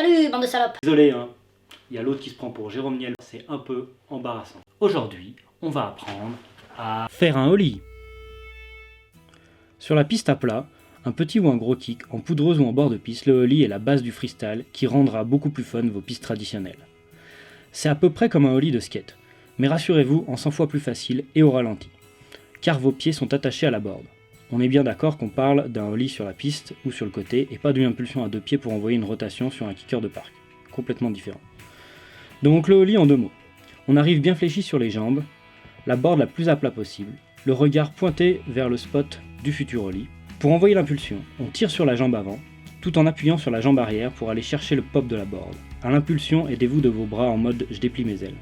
Salut, bande de salopes. Désolé, hein, il y a l'autre qui se prend pour Jérôme Niel, c'est un peu embarrassant. Aujourd'hui, on va apprendre à faire un ollie. Sur la piste à plat, un petit ou un gros kick, en poudreuse ou en bord de piste, le ollie est la base du freestyle qui rendra beaucoup plus fun vos pistes traditionnelles. C'est à peu près comme un ollie de skate, mais rassurez-vous, en 100 fois plus facile et au ralenti, car vos pieds sont attachés à la board. On est bien d'accord qu'on parle d'un ollie sur la piste ou sur le côté et pas d'une impulsion à deux pieds pour envoyer une rotation sur un kicker de parc. Complètement différent. Donc le ollie en 2 mots. On arrive bien fléchi sur les jambes, la board la plus à plat possible, le regard pointé vers le spot du futur ollie. Pour envoyer l'impulsion, on tire sur la jambe avant, tout en appuyant sur la jambe arrière pour aller chercher le pop de la board. À l'impulsion, aidez-vous de vos bras en mode je déplie mes ailes.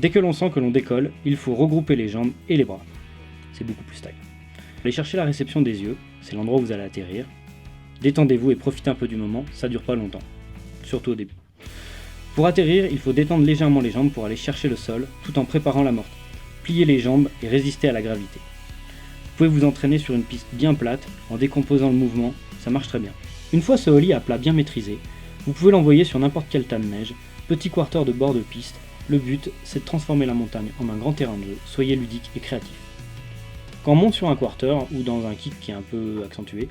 Dès que l'on sent que l'on décolle, il faut regrouper les jambes et les bras. C'est beaucoup plus style. Allez chercher la réception des yeux, c'est l'endroit où vous allez atterrir. Détendez-vous et profitez un peu du moment, ça dure pas longtemps, surtout au début. Pour atterrir, il faut détendre légèrement les jambes pour aller chercher le sol, tout en préparant l'amorti. Pliez les jambes et résistez à la gravité. Vous pouvez vous entraîner sur une piste bien plate, en décomposant le mouvement, ça marche très bien. Une fois ce ollie à plat bien maîtrisé, vous pouvez l'envoyer sur n'importe quel tas de neige, petit quarter de bord de piste. Le but, c'est de transformer la montagne en un grand terrain de jeu, soyez ludique et créatif. Quand on monte sur un quarter, ou dans un kick qui est un peu accentué,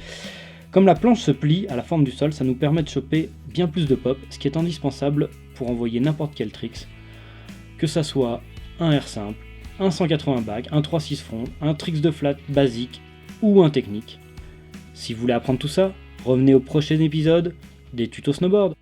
comme la planche se plie à la forme du sol, ça nous permet de choper bien plus de pop, ce qui est indispensable pour envoyer n'importe quel tricks, que ça soit un air simple, un 180 back, un 3-6 front, un tricks de flat basique ou un technique. Si vous voulez apprendre tout ça, revenez au prochain épisode des tutos snowboard.